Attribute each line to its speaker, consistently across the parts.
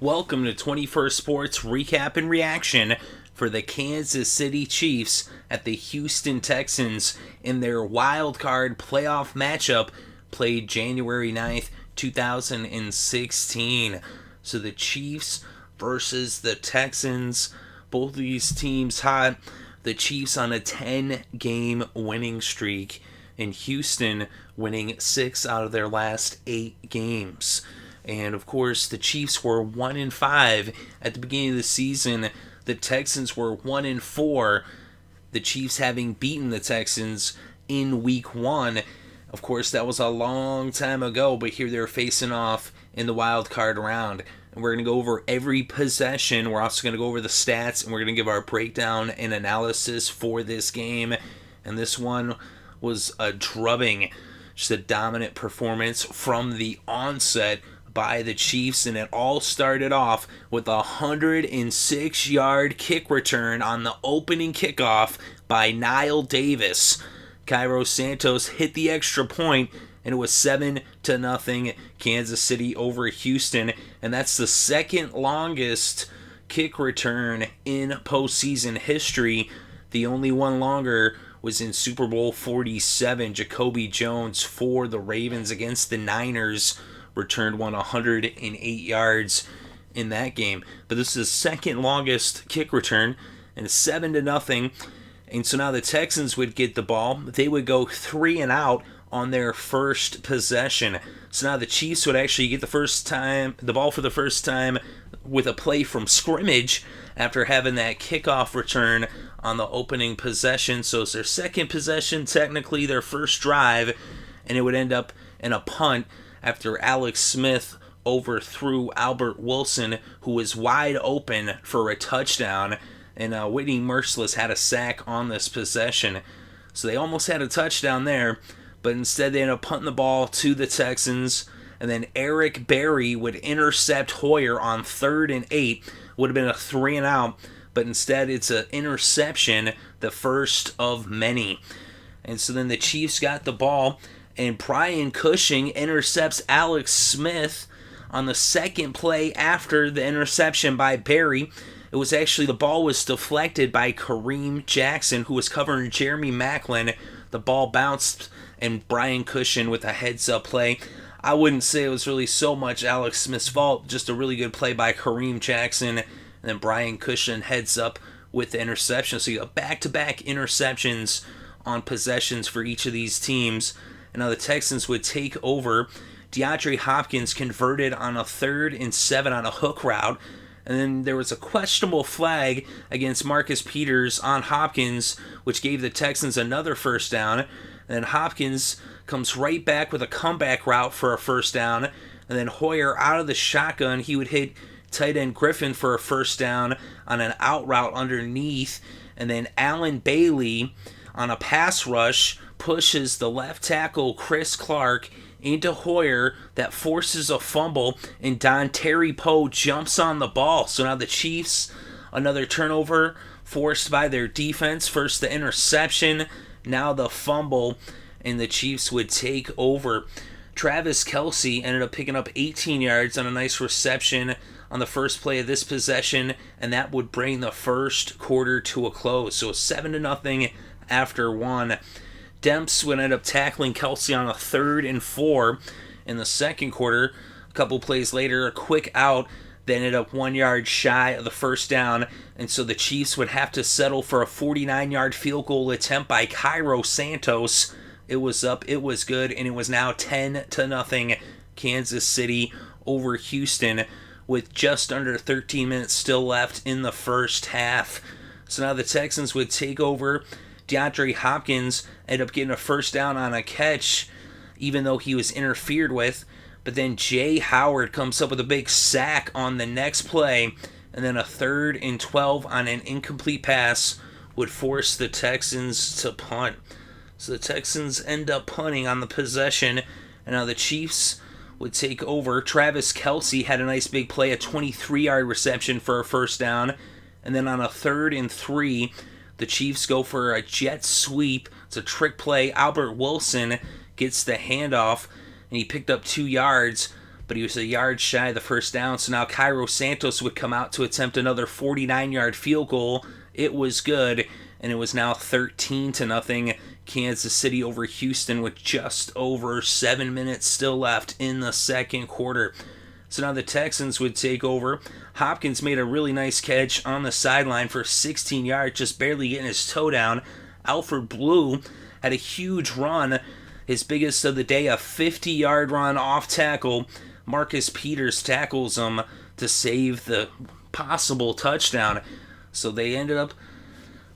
Speaker 1: Welcome to 21st Sports Recap and Reaction for the Kansas City Chiefs at the Houston Texans in their wild card playoff matchup played January 9th, 2016. So the Chiefs versus the Texans, both of these teams hot. The Chiefs on a 10-game winning streak, and Houston winning 6 out of their last 8 games. And of course, the Chiefs were 1-5 at the beginning of the season. The Texans were 1-4. The Chiefs having beaten the Texans in Week 1. Of course, that was a long time ago, but here they're facing off in the wild card round. And we're going to go over every possession. We're also going to go over the stats, and we're going to give our breakdown and analysis for this game. And this one was a drubbing, just a dominant performance from the onset by the Chiefs, and it all started off with a 106-yard kick return on the opening kickoff by Knile Davis. Ciaro Santos hit the extra point, and it was 7-0 Kansas City over Houston, and that's the second longest kick return in postseason history. The only one longer was in Super Bowl 47. Jacoby Jones for the Ravens against the Niners returned 108 yards in that game. But this is the second longest kick return, and it's 7-0. And so now the Texans would get the ball. They would go 3 and out on their first possession. So now the Chiefs would actually get the ball for the first time with a play from scrimmage after having that kickoff return on the opening possession. So it's their second possession, technically their first drive, and it would end up in a punt after Alex Smith overthrew Albert Wilson, who was wide open for a touchdown, and Whitney Merciless had a sack on this possession. So they almost had a touchdown there, but instead they ended up punting the ball to the Texans, and then Eric Berry would intercept Hoyer on 3rd and 8. Would have been a 3 and out, but instead it's an interception, the first of many. And so then the Chiefs got the ball, and Brian Cushing intercepts Alex Smith on the second play after the interception by Berry. It was actually, the ball was deflected by Kareem Jackson, who was covering Jeremy Maclin. The ball bounced, and Brian Cushing with a heads-up play. I wouldn't say it was really so much Alex Smith's fault, just a really good play by Kareem Jackson, and then Brian Cushing heads up with the interception. So you got back-to-back interceptions on possessions for each of these teams. And now the Texans would take over. DeAndre Hopkins converted on a 3rd and 7 on a hook route. And then there was a questionable flag against Marcus Peters on Hopkins, which gave the Texans another first down. And then Hopkins comes right back with a comeback route for a first down. And then Hoyer out of the shotgun, he would hit tight end Griffin for a first down on an out route underneath. And then Allen Bailey on a pass rush pushes the left tackle Chris Clark into Hoyer that forces a fumble, and Don Terry Poe jumps on the ball. So now the Chiefs, another turnover forced by their defense. First the interception, now the fumble, and the Chiefs would take over. Travis Kelce ended up picking up 18 yards on a nice reception on the first play of this possession, and that would bring the first quarter to a close. So 7-0 after 1. Demps would end up tackling Kelce on a 3rd and 4 in the second quarter. A couple plays later, a quick out. They ended up 1 yard shy of the first down, and so the Chiefs would have to settle for a 49-yard field goal attempt by Ciaro Santos. It was up, it was good, and it was now 10-0 Kansas City over Houston with just under 13 minutes still left in the first half. So now the Texans would take over. DeAndre Hopkins ended up getting a first down on a catch, even though he was interfered with. But then Jay Howard comes up with a big sack on the next play, and then a 3rd and 12 on an incomplete pass would force the Texans to punt. So the Texans end up punting on the possession, and now the Chiefs would take over. Travis Kelce had a nice big play, a 23-yard reception for a first down, and then on a 3rd and 3, the Chiefs go for a jet sweep. It's a trick play. Albert Wilson gets the handoff, and he picked up 2 yards. but he was a yard shy of the first down. So now Ciaro Santos would come out to attempt another 49-yard field goal. It was good, and it was now 13-0 Kansas City over Houston with just over 7 minutes still left in the second quarter. So now the Texans would take over. Hopkins made a really nice catch on the sideline for 16 yards, just barely getting his toe down. Alfred Blue had a huge run, his biggest of the day, a 50-yard run off tackle. Marcus Peters tackles him to save the possible touchdown. So they ended up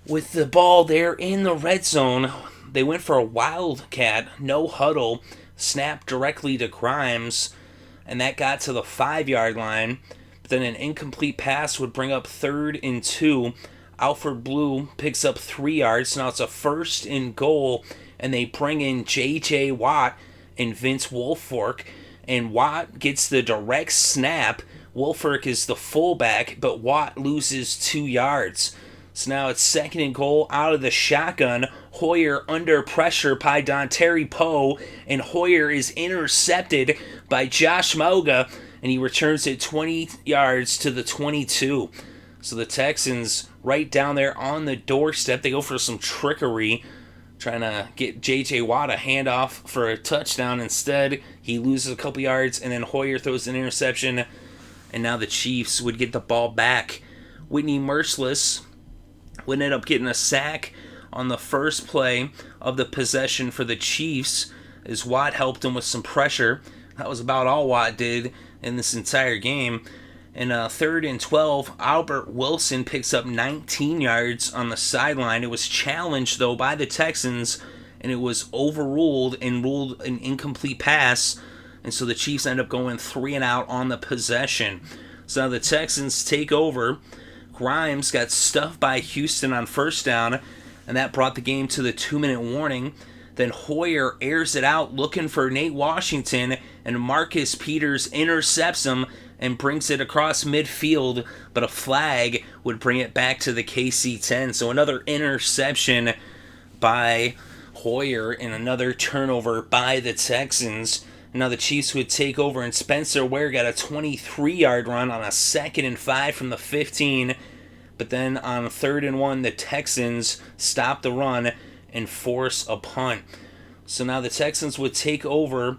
Speaker 1: with the ball there in the red zone. They went for a wildcat, no huddle, snap directly to Grimes, and that got to the 5-yard line. But then an incomplete pass would bring up 3rd and 2. Alfred Blue picks up 3 yards, so now it's a 1st and goal, and they bring in J.J. Watt and Vince Wilfork, and Watt gets the direct snap. Wilfork is the fullback, but Watt loses 2 yards. So now it's 2nd and goal out of the shotgun. Hoyer under pressure by Dontari Poe, and Hoyer is intercepted by Josh Mauga, and he returns it 20 yards to the 22. So the Texans right down there on the doorstep. They go for some trickery, trying to get J.J. Watt a handoff for a touchdown. Instead, he loses a couple yards, and then Hoyer throws an interception, and now the Chiefs would get the ball back. Whitney Merciless would end up getting a sack on the first play of the possession for the Chiefs, as Watt helped him with some pressure. That was about all Watt did in this entire game. And 3rd and 12, Albert Wilson picks up 19 yards on the sideline. It was challenged, though, by the Texans, and it was overruled and ruled an incomplete pass. And so the Chiefs end up going 3 and out on the possession. So now the Texans take over. Grimes got stuffed by Houston on 1st down, and that brought the game to the 2-minute warning. Then Hoyer airs it out looking for Nate Washington, and Marcus Peters intercepts him and brings it across midfield, but a flag would bring it back to the KC-10. So another interception by Hoyer and another turnover by the Texans. Now the Chiefs would take over, and Spencer Ware got a 23-yard run on a 2nd and 5 from the 15. But then on 3rd and 1, the Texans stop the run and force a punt. So now the Texans would take over,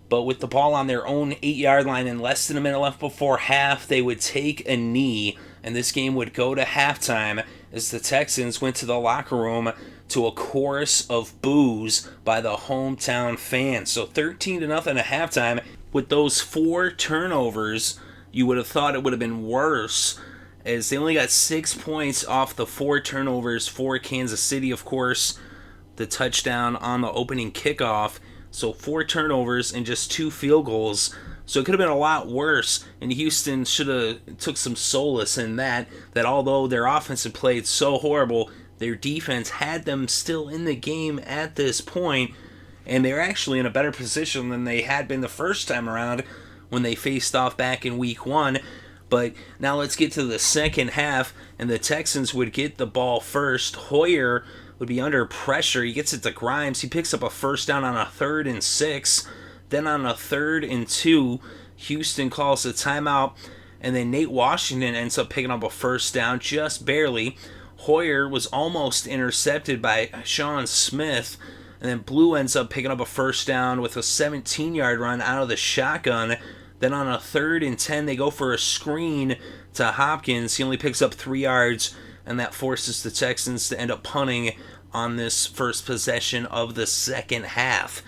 Speaker 1: but with the ball on their own 8-yard line and less than a minute left before half, they would take a knee, and this game would go to halftime as the Texans went to the locker room to a chorus of boos by the hometown fans. So 13-0 at halftime. With those 4 turnovers, you would have thought it would have been worse, as they only got 6 points off the 4 turnovers for Kansas City, of course, the touchdown on the opening kickoff. So 4 turnovers and just 2 field goals. So it could have been a lot worse, and Houston should have took some solace in that although their offense had played so horrible, their defense had them still in the game at this point, and they're actually in a better position than they had been the first time around when they faced off back in week 1. But now let's get to the second half, and the Texans would get the ball first. Hoyer would be under pressure. He gets it to Grimes. He picks up a 1st down on a 3rd and 6. Then on a 3rd and 2, Houston calls a timeout, and then Nate Washington ends up picking up a 1st down, just barely. Hoyer was almost intercepted by Sean Smith, and then Blue ends up picking up a 1st down with a 17-yard run out of the shotgun. Then on a 3rd and 10, they go for a screen to Hopkins. He only picks up 3 yards, and that forces the Texans to end up punting on this first possession of the second half.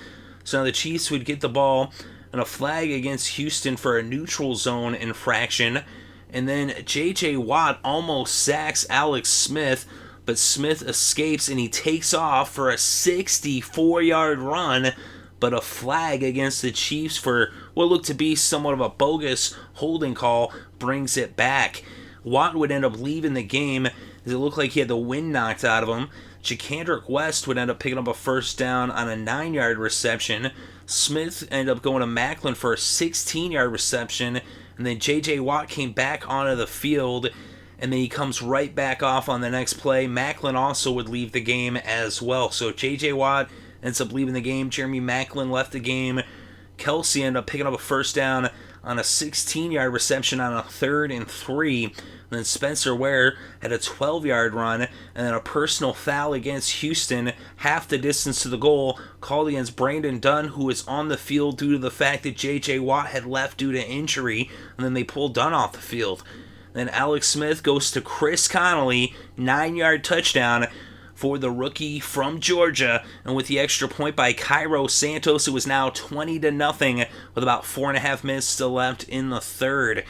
Speaker 1: So now the Chiefs would get the ball and a flag against Houston for a neutral zone infraction. And then J.J. Watt almost sacks Alex Smith, but Smith escapes and he takes off for a 64-yard run. But a flag against the Chiefs for what looked to be somewhat of a bogus holding call brings it back. Watt would end up leaving the game as it looked like he had the wind knocked out of him. Jacandrick West would end up picking up a 1st down on a 9-yard reception. Smith ended up going to Macklin for a 16-yard reception. And then J.J. Watt came back onto the field, and then he comes right back off on the next play. Macklin also would leave the game as well. So J.J. Watt ends up leaving the game. Jeremy Macklin left the game. Kelce ended up picking up a first down on a 16-yard reception on a 3rd and 3. And then Spencer Ware had a 12-yard run, and then a personal foul against Houston, half the distance to the goal, called against Brandon Dunn, who was on the field due to the fact that J.J. Watt had left due to injury, and then they pulled Dunn off the field. Then Alex Smith goes to Chris Conley, 9-yard touchdown for the rookie from Georgia, and with the extra point by Ciaro Santos, it was now 20-0 with about 4.5 minutes still left in the third.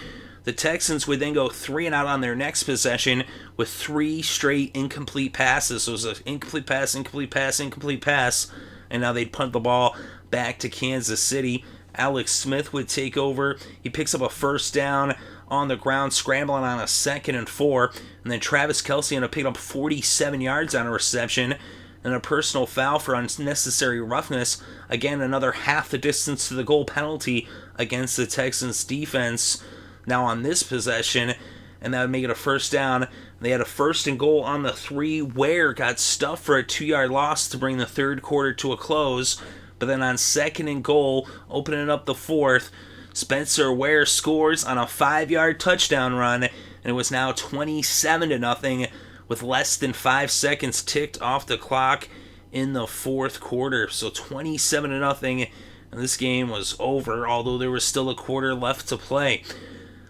Speaker 1: The Texans would then go 3-and-out on their next possession with 3 straight incomplete passes. So it was an incomplete pass, incomplete pass, incomplete pass, and now they'd punt the ball back to Kansas City. Alex Smith would take over. He picks up a first down on the ground, scrambling on a 2nd and 4, and then Travis Kelce ended up picking up 47 yards on a reception, and a personal foul for unnecessary roughness. Again, another half the distance to the goal penalty against the Texans defense now on this possession, and that would make it a first down. They had a 1st and goal on the 3. Ware got stuffed for a 2-yard loss to bring the third quarter to a close, but then on 2nd and goal, opening up the 4th, Spencer Ware scores on a 5-yard touchdown run, and it was now 27-0 with less than 5 seconds ticked off the clock in the 4th quarter. So 27-0, and this game was over, although there was still a quarter left to play.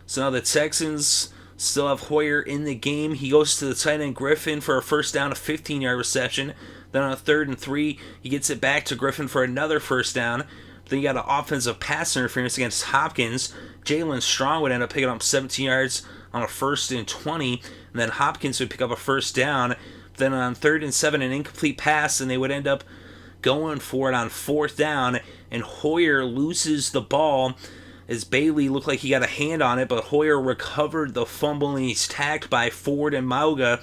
Speaker 1: So now the Texans still have Hoyer in the game. He goes to the tight end Griffin for a first down, a 15-yard reception. Then on a 3rd and 3, he gets it back to Griffin for another first down. Then you got an offensive pass interference against Hopkins. Jalen Strong would end up picking up 17 yards on a 1st and 20. And then Hopkins would pick up a first down. Then on 3rd and 7, an incomplete pass, and they would end up going for it on 4th down. And Hoyer loses the ball as Bailey looked like he got a hand on it, but Hoyer recovered the fumble, and he's tacked by Ford and Mauga.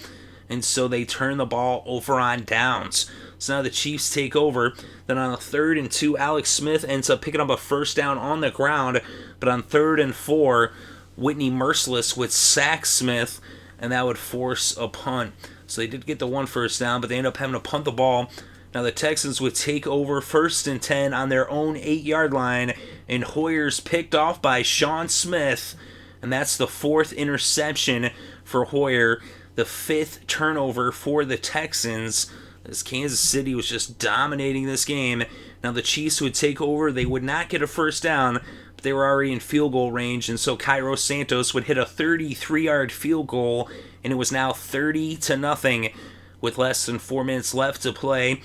Speaker 1: And so they turn the ball over on downs. So now the Chiefs take over. Then on a 3rd and 2, Alex Smith ends up picking up a first down on the ground. But on 3rd and 4, Whitney Merciless would sack Smith, and that would force a punt. So they did get the 1 first down, but they end up having to punt the ball. Now the Texans would take over 1st and 10 on their own 8-yard line, and Hoyer's picked off by Sean Smith. And that's the 4th interception for Hoyer, the 5th turnover for the Texans, as Kansas City was just dominating this game. Now the Chiefs would take over. They would not get a first down, but they were already in field goal range, and so Ciaro Santos would hit a 33-yard field goal, and it was now 30-0 with less than 4 minutes left to play.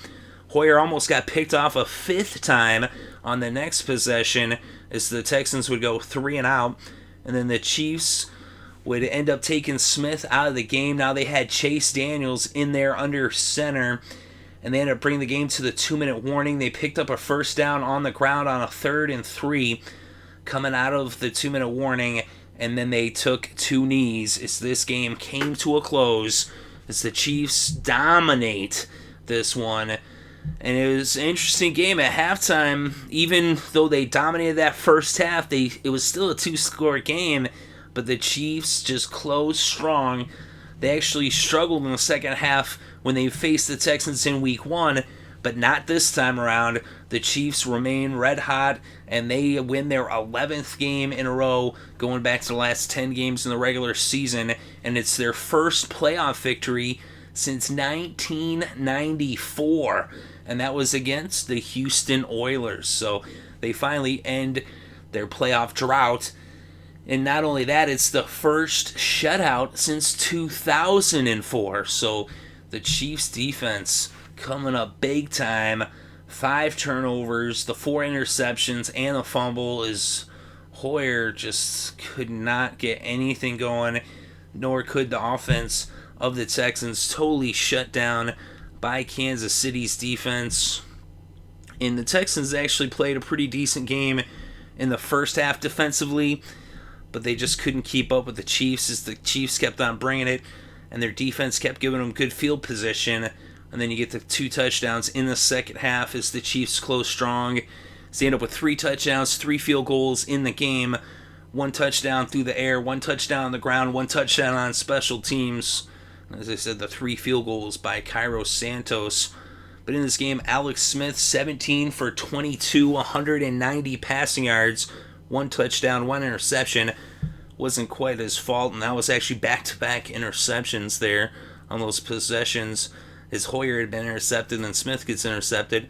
Speaker 1: Hoyer almost got picked off a 5th time on the next possession as the Texans would go 3-and-out, and then the Chiefs would end up taking Smith out of the game. Now they had Chase Daniels in there under center, and they ended up bringing the game to the 2-minute warning. They picked up a first down on the ground on a 3rd and 3 coming out of the 2-minute warning, and then they took 2 knees as this game came to a close as the Chiefs dominate this one. And it was an interesting game at halftime. Even though they dominated that first half, it was still a 2-score game, but the Chiefs just closed strong. They actually struggled in the second half when they faced the Texans in week 1, but not this time around. The Chiefs remain red hot, and they win their 11th game in a row, going back to the last 10 games in the regular season, and it's their first playoff victory since 1994, and that was against the Houston Oilers. So they finally end their playoff drought. And not only that, it's the first shutout since 2004. So the Chiefs defense coming up big time. 5 turnovers, the 4 interceptions, and the fumble as Hoyer just could not get anything going, nor could the offense of the Texans, totally shut down by Kansas City's defense. And the Texans actually played a pretty decent game in the first half defensively, but they just couldn't keep up with the Chiefs as the Chiefs kept on bringing it, and their defense kept giving them good field position. And then you get the 2 touchdowns in the second half as the Chiefs close strong. So they end up with 3 touchdowns, 3 field goals in the game, 1 touchdown through the air, 1 touchdown on the ground, 1 touchdown on special teams. As I said, the 3 field goals by Ciaro Santos. But in this game, Alex Smith, 17 for 22, 190 passing yards, 1 touchdown, 1 interception. Wasn't quite his fault, and that was actually back-to-back interceptions there on those possessions, as Hoyer had been intercepted and Smith gets intercepted.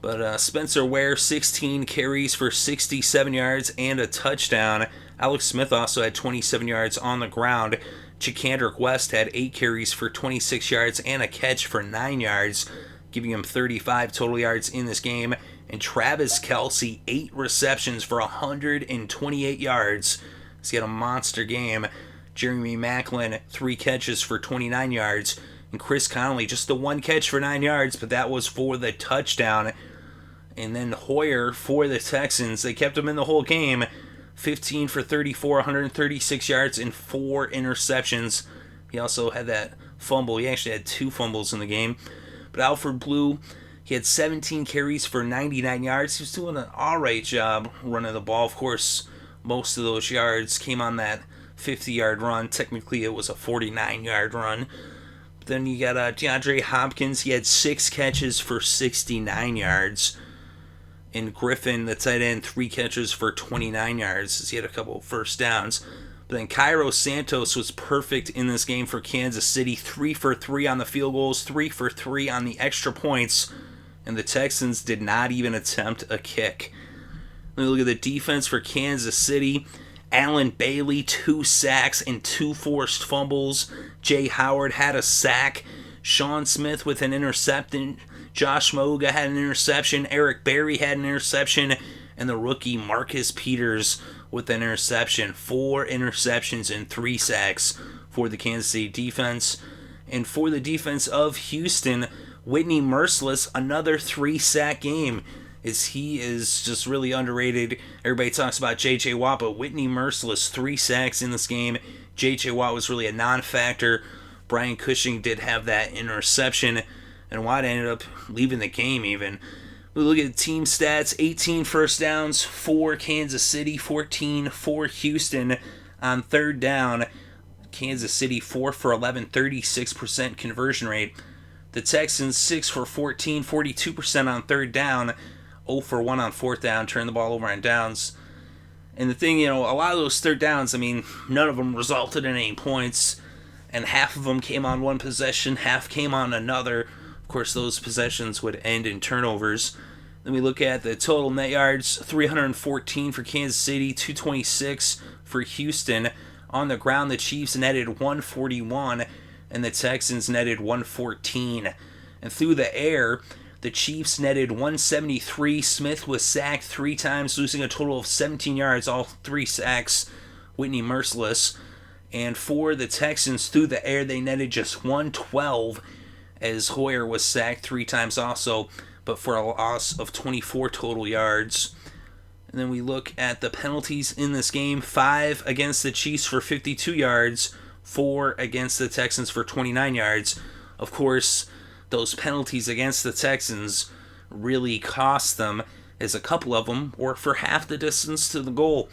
Speaker 1: But Spencer Ware, 16 carries for 67 yards and a touchdown. Alex Smith also had 27 yards on the ground. Chikandrick West had 8 carries for 26 yards and a catch for 9 yards, giving him 35 total yards in this game. And Travis Kelce, 8 receptions for 128 yards. He had a monster game. Jeremy Maclin, 3 catches for 29 yards. And Chris Conley, just the 1 catch for 9 yards, but that was for the touchdown. And then Hoyer for the Texans, they kept him in the whole game. 15 for 34, 136 yards, and 4 interceptions. He also had that fumble. He actually had 2 fumbles in the game. But Alfred Blue, he had 17 carries for 99 yards. He was doing an alright job running the ball. Of course, most of those yards came on that 50-yard run. Technically, it was a 49-yard run. But then you got DeAndre Hopkins. He had 6 catches for 69 yards. And Griffin, the tight end, 3 catches for 29 yards. He had a couple of first downs. But then Ciaro Santos was perfect in this game for Kansas City. 3 for 3 on the field goals, 3 for 3 on the extra points. And the Texans did not even attempt a kick. Let me look at the defense for Kansas City. Allen Bailey, 2 sacks and 2 forced fumbles. Jay Howard had a sack. Sean Smith with an interception. Josh Mauga had an interception. Eric Berry had an interception. And the rookie Marcus Peters with an interception. 4 interceptions and 3 sacks for the Kansas City defense. And for the defense of Houston, Whitney Merciless, another 3-sack game. He is just really underrated. Everybody talks about J.J. Watt, but Whitney Merciless, 3 sacks in this game. J.J. Watt was really a non-factor. Brian Cushing did have that interception, and Watt ended up leaving the game even. We look at team stats, 18 first downs for Kansas City, 14 for Houston on third down. Kansas City 4 for 11, 36% conversion rate. The Texans 6 for 14, 42% on third down. 0 for 1 on fourth down, turn the ball over on downs. And the thing, a lot of those third downs, none of them resulted in any points. And half of them came on one possession, half came on another. Of course, those possessions would end in turnovers. Then we look at the total net yards, 314 for Kansas City, 226 for Houston. On the ground, the Chiefs netted 141, and the Texans netted 114. And through the air, the Chiefs netted 173. Smith was sacked 3 times, losing a total of 17 yards, all 3 sacks. Whitney Merciless. And for the Texans, through the air, they netted just 112, as Hoyer was sacked 3 times also, but for a loss of 24 total yards. And then we look at the penalties in this game. 5 against the Chiefs for 52 yards, 4 against the Texans for 29 yards. Of course, those penalties against the Texans really cost them, as a couple of them were for half the distance to the goal.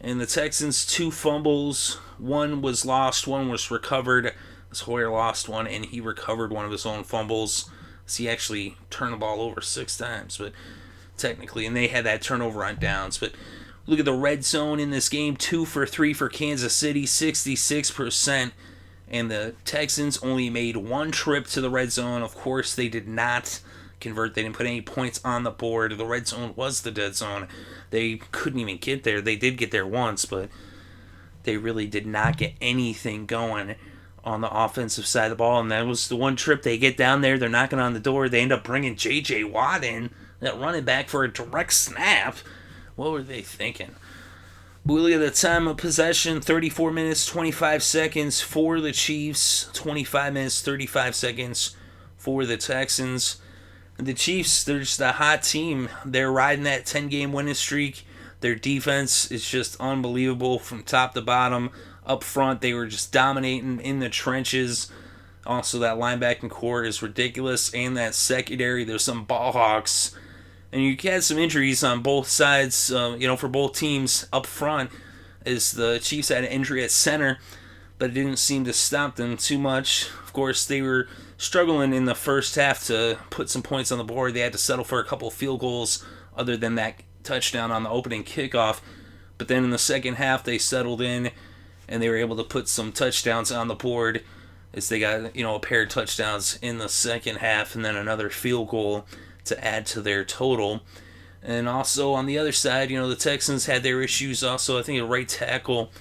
Speaker 1: And the Texans, 2 fumbles, 1 was lost, 1 was recovered. As Hoyer lost 1, and he recovered 1 of his own fumbles. So he actually turned the ball over 6 times, but technically, and they had that turnover on downs. But look at the red zone in this game, 2 for 3 for Kansas City, 66%. And the Texans only made 1 trip to the red zone. Of course, they did not convert. They didn't put any points on the board. The red zone was the dead zone. They couldn't even get there. They did get there once, but they really did not get anything going on the offensive side of the ball. And that was the one trip they get down there. They're knocking on the door. They end up bringing J.J. Watt in, that running back, for a direct snap. What were they thinking? We look at the time of possession, 34 minutes, 25 seconds for the Chiefs, 25 minutes, 35 seconds for the Texans. And the Chiefs, they're just a hot team. They're riding that 10-game winning streak. Their defense is just unbelievable from top to bottom. Up front, they were just dominating in the trenches. Also, that linebacking core is ridiculous. And that secondary, there's some ball hawks. And you had some injuries on both sides, for both teams up front, as the Chiefs had an injury at center. but it didn't seem to stop them too much. Of course, they were struggling in the first half to put some points on the board. They had to settle for a couple field goals other than that touchdown on the opening kickoff. But then in the second half, they settled in and they were able to put some touchdowns on the board as they got, a pair of touchdowns in the second half and then another field goal to add to their total. And also on the other side, the Texans had their issues also. I think a right tackle,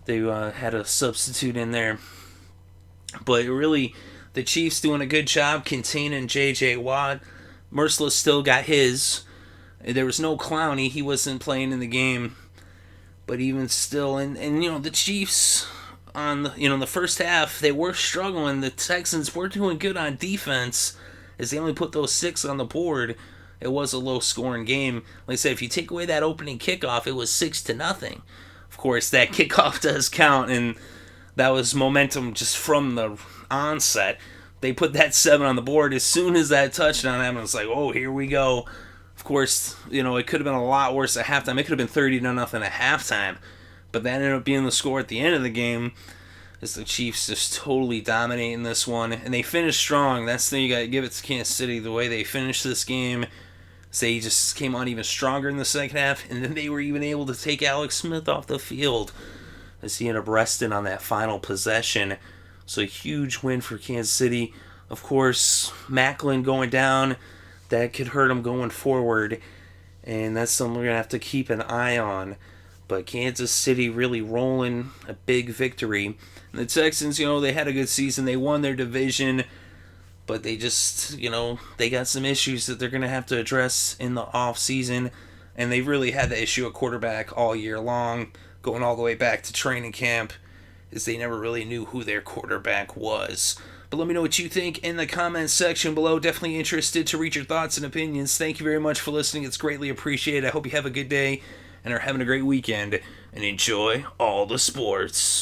Speaker 1: they had a substitute in there. But really, the Chiefs doing a good job containing J.J. Watt. Merciless still got his. There was no Clowney. He wasn't playing in the game. But even still, and the Chiefs on the first half, they were struggling. The Texans were doing good on defense as they only put those 6 on the board. It was a low-scoring game. Like I said, if you take away that opening kickoff, it was 6-0. Of course, that kickoff does count, and that was momentum just from the onset. They put that 7 on the board. As soon as that touchdown happened, it's like, oh, here we go. Of course, it could have been a lot worse at halftime. It could have been 30-0 at halftime. But that ended up being the score at the end of the game. As the Chiefs just totally dominating this one. And they finished strong. That's the thing, you got to give it to Kansas City. The way they finished this game. They just came on even stronger in the second half. And then they were even able to take Alex Smith off the field as he ended up resting on that final possession. So a huge win for Kansas City. Of course, Macklin going down. That could hurt him going forward. And that's something we're going to have to keep an eye on. But Kansas City really rolling, a big victory. And the Texans, they had a good season. They won their division. But they just, they got some issues that they're going to have to address in the offseason. And they really had the issue at quarterback all year long, going all the way back to training camp, as they never really knew who their quarterback was. But let me know what you think in the comments section below. Definitely interested to read your thoughts and opinions. Thank you very much for listening. It's greatly appreciated. I hope you have a good day and are having a great weekend. And enjoy all the sports.